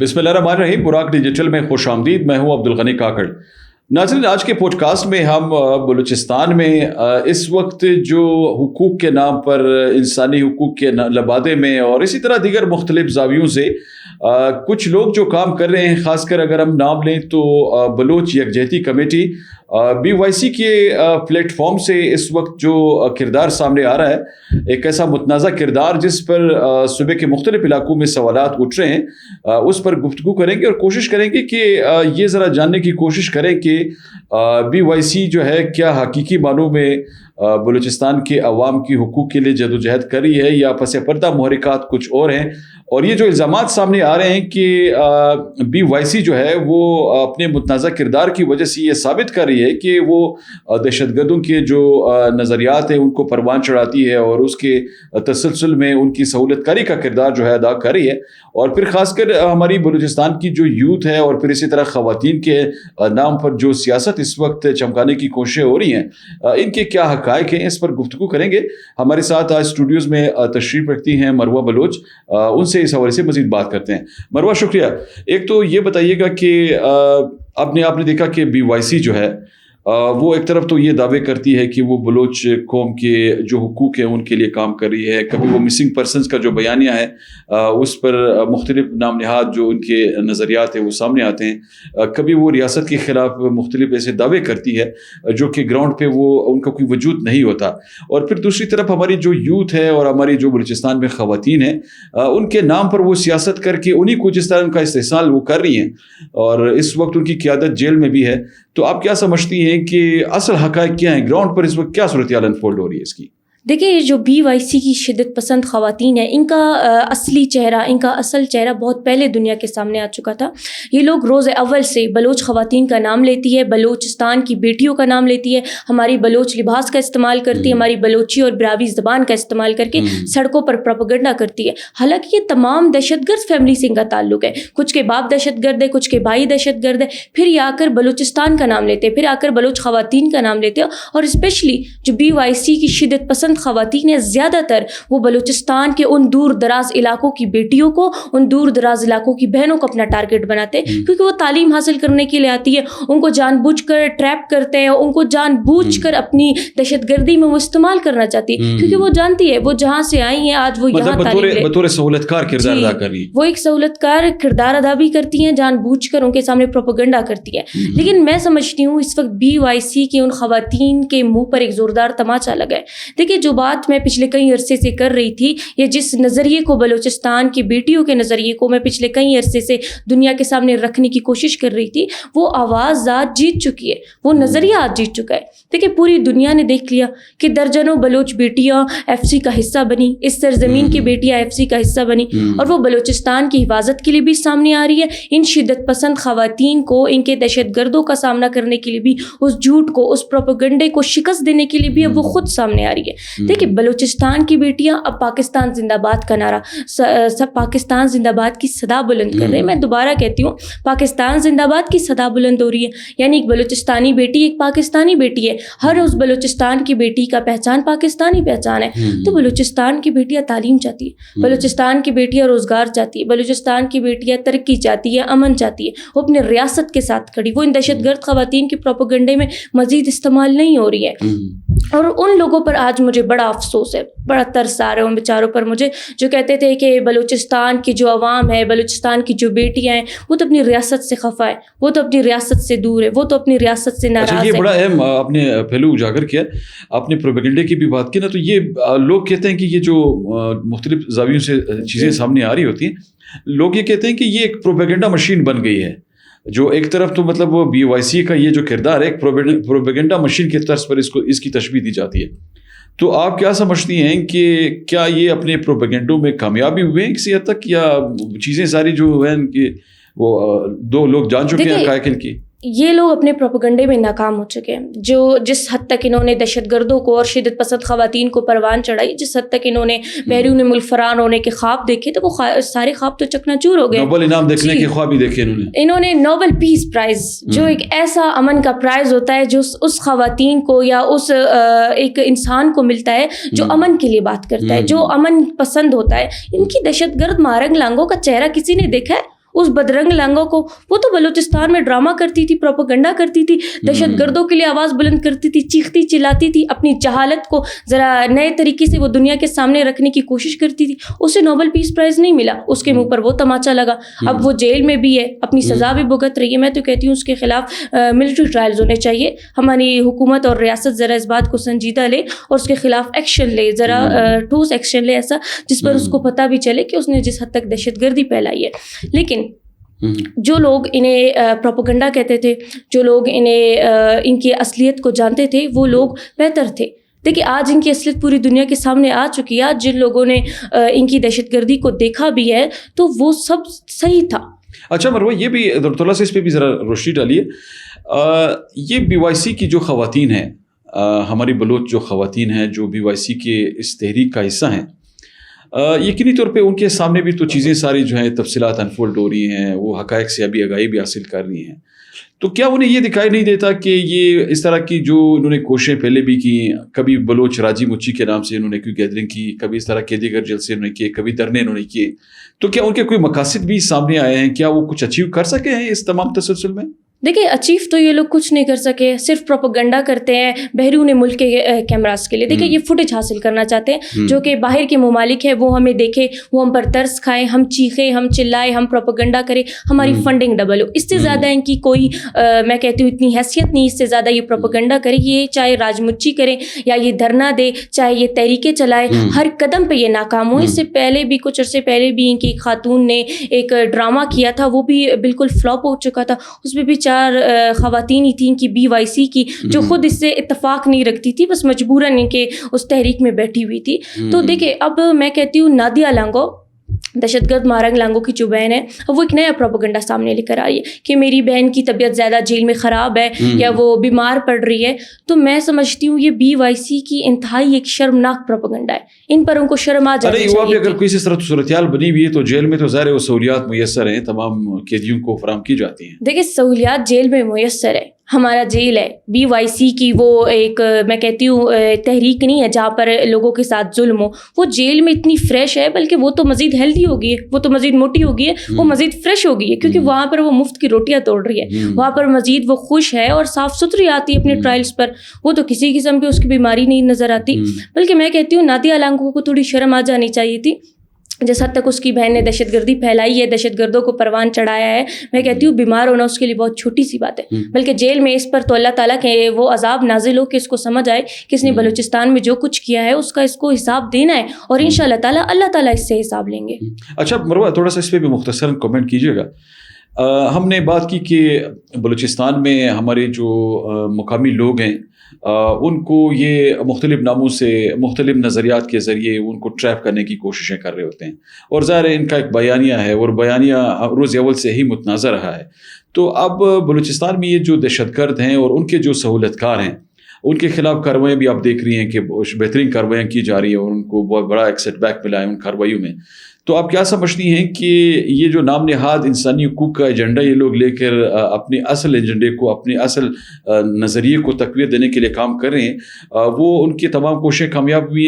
بسم اللہ الرحمن الرحیم. براق ڈیجیٹل میں خوش آمدید. میں ہوں عبدالغنی کاکڑ. ناظرین, آج کے پوڈ کاسٹ میں ہم بلوچستان میں اس وقت جو حقوق کے نام پر, انسانی حقوق کے لبادے میں اور اسی طرح دیگر مختلف زاویوں سے کچھ لوگ جو کام کر رہے ہیں, خاص کر اگر ہم نام لیں تو بلوچ یکجہتی کمیٹی BYC کے پلیٹ فارم سے اس وقت جو کردار سامنے آ رہا ہے, ایک ایسا متنازع کردار جس پر صوبے کے مختلف علاقوں میں سوالات اٹھ رہے ہیں, اس پر گفتگو کریں گے اور کوشش کریں گے کہ یہ ذرا جاننے کی کوشش کریں کہ BYC جو ہے کیا حقیقی معنوں میں بلوچستان کے عوام کی حقوق کے لیے جدوجہد کر رہی ہے یا پس پردہ محرکات کچھ اور ہیں. اور یہ جو الزامات سامنے آ رہے ہیں کہ BYC جو ہے وہ اپنے متنازع کردار کی وجہ سے یہ ثابت کر رہی ہے کہ وہ دہشت گردوں کے جو نظریات ہیں ان کو پروان چڑھاتی ہے اور اس کے تسلسل میں ان کی سہولت کاری کا کردار جو ہے ادا کر رہی ہے. اور پھر خاص کر ہماری بلوچستان کی جو یوتھ ہے اور پھر اسی طرح خواتین کے نام پر جو سیاست اس وقت چمکانے کی کوششیں ہو رہی ہیں, ان کے کیا حقائق ہیں, اس پر گفتگو کریں گے. ہمارے ساتھ آج اسٹوڈیوز میں تشریف رکھتی ہیں مروہ بلوچ, ان سے اس حوالے سے مزید بات کرتے ہیں. مروہ شکریہ. ایک تو یہ بتائیے گا کہ آپ نے دیکھا کہ BYC جو ہے وہ ایک طرف تو یہ دعوے کرتی ہے کہ وہ بلوچ قوم کے جو حقوق ہیں ان کے لیے کام کر رہی ہے. کبھی وہ مسنگ پرسنز کا جو بیانیہ ہے اس پر مختلف نام نہاد جو ان کے نظریات ہیں وہ سامنے آتے ہیں. کبھی وہ ریاست کے خلاف مختلف ایسے دعوے کرتی ہے جو کہ گراؤنڈ پہ وہ ان کا کوئی وجود نہیں ہوتا. اور پھر دوسری طرف ہماری جو یوتھ ہے اور ہماری جو بلوچستان میں خواتین ہیں, ان کے نام پر وہ سیاست کر کے انہیں کو جس طرح ان کا استحصال وہ کر رہی ہیں, اور اس وقت ان کی قیادت جیل میں بھی ہے. تو آپ کیا سمجھتی ہیں کہ اصل حقائق کیا ہیں, گراؤنڈ پر اس وقت کیا صورتحال انفولڈ ہو رہی ہے اس کی؟ دیکھیں, یہ جو BYC کی شدت پسند خواتین ہیں, ان کا اصلی چہرہ, ان کا اصل چہرہ بہت پہلے دنیا کے سامنے آ چکا تھا. یہ لوگ روز اول سے بلوچ خواتین کا نام لیتی ہے, بلوچستان کی بیٹیوں کا نام لیتی ہے, ہماری بلوچ لباس کا استعمال کرتی ہے, ہماری بلوچی اور براوی زبان کا استعمال کر کے سڑکوں پر پروپیگنڈا کرتی ہے. حالانکہ یہ تمام دہشت گرد فیملی سے ان کا تعلق ہے. کچھ کے باپ دہشت گرد ہے, کچھ کے بھائی دہشت گرد ہے, پھر یہ آ کر بلوچستان کا نام لیتے ہیں, پھر آ کر بلوچ خواتین کا نام لیتے ہیں. اور اسپیشلی جو BYC کی شدت پسند خواتین ہیں, زیادہ تر وہ بلوچستان کے ان دور دراز علاقوں کی بیٹیوں کو, ان دور دراز علاقوں کی بہنوں کو اپنا ٹارگٹ بناتے ہیں, کیونکہ وہ تعلیم حاصل کرنے کے لیے آتی ہے. ان کو جان بوجھ کر ٹریپ کرتے ہیں, ان کو جان بوجھ کر اپنی دہشت گردی میں وہ استعمال کرنا چاہتی ہے, کیونکہ وہ جانتی ہے وہ جہاں سے آئی ہیں آج وہ یہاں بطور سہولت کار کردار ادا کر رہی ہے. وہ ایک سہولت کار کردار ادا بھی کرتی ہیں, جان بوجھ کر ان کے سامنے پروپیگنڈا کرتی ہے. لیکن میں سمجھتی ہوں اس وقت BYC کے ان خواتین کے منہ پر ایک زوردار تماچا لگا ہے. دیکھیے, جو بات میں پچھلے کئی عرصے سے کر رہی تھی, یہ جس نظریے کو, بلوچستان کی بیٹیوں کے نظریے کو میں پچھلے کئی عرصے سے دنیا کے سامنے رکھنے کی کوشش کر رہی تھی, وہ آواز آج جیت چکی ہے, وہ نظریہ آج جیت چکا ہے. دیکھیں, پوری دنیا نے دیکھ لیا کہ درجنوں بلوچ بیٹیاں FC کا حصہ بنی, اس سرزمین کی بیٹیاں FC کا حصہ بنی, اور وہ بلوچستان کی حفاظت کے لیے بھی سامنے آ رہی ہے. ان شدت پسند خواتین کو, ان کے دہشت گردوں کا سامنا کرنے کے لیے بھی, اس جھوٹ کو, اس پروپیگنڈے کو شکست دینے کے لیے بھی اب وہ خود سامنے آ رہی ہے. دیکھیں, بلوچستان کی بیٹیاں اب پاکستان زندہ باد کا نعرہ, سب پاکستان زندہ باد کی صدا بلند کر رہے ہیں. میں دوبارہ کہتی ہوں, پاکستان زندہ باد کی صدا بلند ہو رہی ہے. یعنی ایک بلوچستانی بیٹی ایک پاکستانی بیٹی ہے. ہر اس بلوچستان کی بیٹی کا پہچان پاکستانی پہچان ہے. تو بلوچستان کی بیٹیاں تعلیم چاہتی ہے, بلوچستان کی بیٹیاں روزگار چاہتی ہے, بلوچستان کی بیٹیاں ترقی چاہتی ہے, امن چاہتی ہے. وہ اپنے ریاست کے ساتھ کھڑی, وہ ان دہشت گرد خواتین کے پروپیگنڈے میں مزید استعمال نہیں ہو رہی ہے. اور ان لوگوں پر آج مجھے بڑا افسوس ہے, بڑا ترس آ رہا ہے ان بیچاروں پر مجھے, جو کہتے تھے کہ بلوچستان کی جو عوام ہے, بلوچستان کی جو بیٹیاں ہیں, وہ تو اپنی ریاست سے خفا ہے, وہ تو اپنی ریاست سے دور ہے, وہ تو اپنی ریاست سے ناراض ہے. یہ بڑا اہم آپ نے پہلو اجاگر کیا, آپ نے پروپیگنڈے کی بھی بات کی نا. تو یہ لوگ کہتے ہیں کہ یہ جو مختلف زاویوں سے چیزیں سامنے آ رہی ہوتی ہیں, لوگ یہ کہتے ہیں کہ یہ ایک پروپیگنڈا مشین بن گئی ہے, جو ایک طرف تو مطلب وہ BYC کا یہ جو کردار ہے ایک پروپیگنڈا مشین کے طرز پر اس کی تشبیہ دی جاتی ہے. تو آپ کیا سمجھتی ہیں کہ کیا یہ اپنے پروپیگنڈوں میں کامیابی ہوئے ہیں کسی حد تک, یا چیزیں ساری جو ہیں کہ وہ دو لوگ جان چکے ہیں حقائق ان کی؟ یہ لوگ اپنے پروپیگنڈے میں ناکام ہو چکے ہیں. جو جس حد تک انہوں نے دہشت گردوں کو اور شدت پسند خواتین کو پروان چڑھائی, جس حد تک انہوں نے بیرون ملک فرار ہونے کے خواب دیکھے, تو وہ سارے خواب تو چکناچور ہو گئے. نوبل انعام دیکھنے کے خواب بھی دیکھے انہوں نے. نوبل پیس پرائز, جو ایک ایسا امن کا پرائز ہوتا ہے جو اس خواتین کو یا اس ایک انسان کو ملتا ہے جو امن کے لیے بات کرتا ہے, جو امن پسند ہوتا ہے. ان کی دہشت گرد مارنگ لانگوں کا چہرہ کسی نے دیکھا ہے؟ اس بدرنگ لنگوں کو. وہ تو بلوچستان میں ڈرامہ کرتی تھی, پروپیگنڈا کرتی تھی, دہشت گردوں کے لیے آواز بلند کرتی تھی, چیختی چلاتی تھی, اپنی جہالت کو ذرا نئے طریقے سے وہ دنیا کے سامنے رکھنے کی کوشش کرتی تھی. اسے نوبل پیس پرائز نہیں ملا, اس کے منہ پر وہ تماچا لگا. اب وہ جیل میں بھی ہے, اپنی سزا بھی بھگت رہی ہے. میں تو کہتی ہوں اس کے خلاف ملٹری ٹرائلز ہونے چاہیے. ہماری حکومت اور ریاست ذرا اس بات کو سنجیدہ لے اور اس کے خلاف ایکشن لے, ذرا ٹھوس ایکشن لے ایسا جس پر اس کو پتہ بھی چلے کہ اس نے جس حد تک دہشت گردی پھیلائی ہے. لیکن جو لوگ انہیں پروپیگنڈا کہتے تھے, جو لوگ انہیں ان کی اصلیت کو جانتے تھے, وہ لوگ بہتر تھے. دیکھیے آج ان کی اصلیت پوری دنیا کے سامنے آ چکی ہے. آج جن لوگوں نے ان کی دہشت گردی کو دیکھا بھی ہے تو وہ سب صحیح تھا. اچھا مروہ, یہ بھی تھوڑا سا اس پہ بھی ذرا روشنی ڈالیے. یہ BYC کی جو خواتین ہیں, ہماری بلوچ جو خواتین ہیں جو BYC کے اس تحریک کا حصہ ہیں, یقینی طور پہ ان کے سامنے بھی تو چیزیں ساری جو ہیں تفصیلات انفولڈ ہو رہی ہیں, وہ حقائق سے ابھی آگاہی بھی حاصل کر رہی ہیں. تو کیا انہیں یہ دکھائی نہیں دیتا کہ یہ اس طرح کی جو انہوں نے کوششیں پہلے بھی کی, کبھی بلوچ راجی مچی کے نام سے انہوں نے کوئی گیدرنگ کی, کبھی اس طرح کے دیگر جلسے انہوں نے کیے, کبھی دھرنے انہوں نے کیے, تو کیا ان کے کوئی مقاصد بھی سامنے آئے ہیں؟ کیا وہ کچھ اچیو کر سکے ہیں اس تمام تسلسل میں؟ دیکھیے اچیو تو یہ لوگ کچھ نہیں کر سکے, صرف پروپیگنڈا کرتے ہیں بیرون ملک کے کیمراز کے لیے. دیکھیے یہ فوٹیج حاصل کرنا چاہتے ہیں جو کہ باہر کے ممالک ہے, وہ ہمیں دیکھے, وہ ہم پر ترس کھائیں, ہم چیخیں, ہم چلائیں, ہم پروپیگنڈا کریں, ہماری فنڈنگ ڈبل ہو. اس سے زیادہ ان کی کوئی میں کہتی ہوں اتنی حیثیت نہیں. اس سے زیادہ یہ پروپیگنڈا کرے, یہ چاہے راج مچی کرے یا یہ دھرنا دے, چاہے یہ تحریکیں چلائے, ہر قدم پہ یہ ناکام ہو. اس سے پہلے بھی کچھ عرصے پہلے بھی ان کی ایک خاتون نے ایک ڈرامہ کیا تھا, وہ بھی بالکل فلاپ ہو چکا تھا. اس میں بھی 4 خواتین ہی تھیں ان کی BYC کی جو خود اس سے اتفاق نہیں رکھتی تھی, بس مجبوراً ان کے اس تحریک میں بیٹھی ہوئی تھی. تو دیکھیں اب میں کہتی ہوں نادیہ لانگو, دہشت گرد مارنگ لانگو کی جو بہن ہے, اب وہ ایک نیا پروپیگنڈا سامنے لے کر آئی ہے کہ میری بہن کی طبیعت زیادہ جیل میں خراب ہے یا وہ بیمار پڑ رہی ہے. تو میں سمجھتی ہوں یہ BYC کی انتہائی ایک شرمناک پروپیگنڈا ہے. ان پر ان کو شرم آ جانی چاہیے. ارے اگر کوئی اس طرح صورتحال بنی ہوئی ہے تو جیل میں تو ظاہر وہ سہولیات میسر ہیں, تمام قیدیوں کو فراہم کی جاتی ہیں. دیکھیں سہولیات جیل میں میسر ہے, ہمارا جیل ہے. BYC کی وہ ایک میں کہتی ہوں تحریک نہیں ہے جہاں پر لوگوں کے ساتھ ظلم ہو. وہ جیل میں اتنی فریش ہے, بلکہ وہ تو مزید ہیلدی ہو گئی ہے, وہ تو مزید موٹی ہو گئی ہے, وہ مزید فریش ہو گئی ہے, کیونکہ وہاں پر وہ مفت کی روٹیاں توڑ رہی ہے. وہاں پر مزید وہ خوش ہے اور صاف ستھری آتی ہے اپنے ٹرائلز پر. وہ تو کسی قسم کی اس کی بیماری نہیں نظر آتی. بلکہ میں کہتی ہوں نادیہ لانگو کو تھوڑی شرم آ جانی چاہیے تھی. جس حد تک اس کی بہن نے دہشت گردی پھیلائی ہے, دہشت گردوں کو پروان چڑھایا ہے, میں کہتی ہوں بیمار ہونا اس کے لیے بہت چھوٹی سی بات ہے. بلکہ جیل میں اس پر تو اللہ تعالیٰ کے وہ عذاب نازل ہو کہ اس کو سمجھ آئے کہ اس نے بلوچستان میں جو کچھ کیا ہے اس کا اس کو حساب دینا ہے, اور انشاءاللہ تعالیٰ اللہ تعالیٰ اس سے حساب لیں گے. اچھا مروہ, تھوڑا سا اس پہ بھی مختصراً کمنٹ کیجیے گا. ہم نے بات کی کہ بلوچستان میں ہمارے جو مقامی لوگ ہیں ان کو یہ مختلف ناموں سے مختلف نظریات کے ذریعے ان کو ٹریپ کرنے کی کوششیں کر رہے ہوتے ہیں, اور ظاہر ہے ان کا ایک بیانیہ ہے, اور بیانیہ روز اول سے ہی متنازع رہا ہے. تو اب بلوچستان میں یہ جو دہشت گرد ہیں اور ان کے جو سہولت کار ہیں, ان کے خلاف کارروائیاں بھی آپ دیکھ رہی ہیں کہ بہترین کارروائیاں کی جا رہی ہیں, اور ان کو بہت بڑا ایک سیٹ بیک ملا ہے ان کارروائیوں میں. تو آپ کیا سمجھتی ہیں کہ یہ جو نام نہاد انسانی حقوق کا ایجنڈا یہ لوگ لے کر اپنے اصل ایجنڈے کو, اپنے اصل نظریے کو تقویت دینے کے لیے کام کر رہے ہیں, وہ ان کی تمام کوششیں کامیاب ہوئی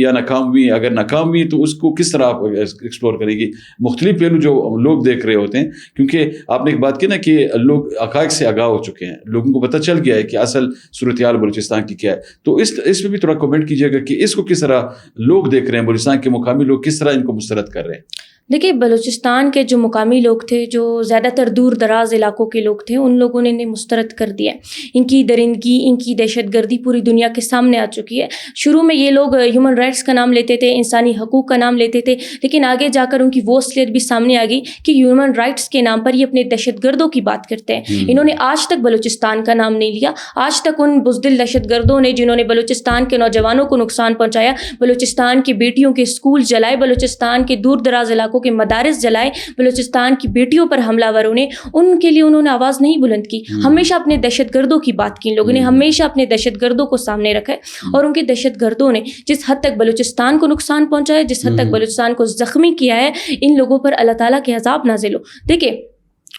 یا ناکام ہوئی؟ اگر ناکام ہوئی تو اس کو کس طرح آپ ایکسپلور کریں گی؟ مختلف پہلو جو لوگ دیکھ رہے ہوتے ہیں, کیونکہ آپ نے ایک بات کی نا کہ لوگ حقائق سے آگاہ ہو چکے ہیں, لوگوں کو پتہ چل گیا ہے کہ اصل صورتحال بلوچستان کی کیا ہے. تو اس پہ بھی تھوڑا کمنٹ کیجیے گا کہ اس کو کس طرح لوگ دیکھ رہے ہیں, بلوچستان کے مقامی لوگ کس طرح ان کو مسترد کر رہے ہیں. دیکھیے بلوچستان کے جو مقامی لوگ تھے, جو زیادہ تر دور دراز علاقوں کے لوگ تھے, ان لوگوں نے انہیں مسترد کر دیا. ان کی درندگی, ان کی دہشت گردی پوری دنیا کے سامنے آ چکی ہے. شروع میں یہ لوگ ہیومن رائٹس کا نام لیتے تھے, انسانی حقوق کا نام لیتے تھے, لیکن آگے جا کر ان کی وہ اصلیت بھی سامنے آ گئی کہ ہیومن رائٹس کے نام پر یہ اپنے دہشت گردوں کی بات کرتے ہیں. انہوں نے آج تک بلوچستان کا نام نہیں لیا. آج تک ان بزدل دہشت گردوں نے جنہوں نے بلوچستان کے نوجوانوں کو نقصان پہنچایا, بلوچستان کی بیٹیوں کے اسکول جلائے, بلوچستان کے دور دراز علاقوں کے مدارس جلائے, بلوچستان کی بیٹیوں پر حملہ وروں نے, ان کے لیے انہوں نے آواز نہیں بلند کی. ہمیشہ اپنے دہشت گردوں کی بات کی ان لوگوں نے, ہمیشہ اپنے دہشت گردوں کو سامنے رکھا ہے, اور ان کے دہشت گردوں نے جس حد تک بلوچستان کو نقصان پہنچایا, جس حد تک بلوچستان کو زخمی کیا ہے, ان لوگوں پر اللہ تعالیٰ کے عذاب نازل ہو. دیکھیں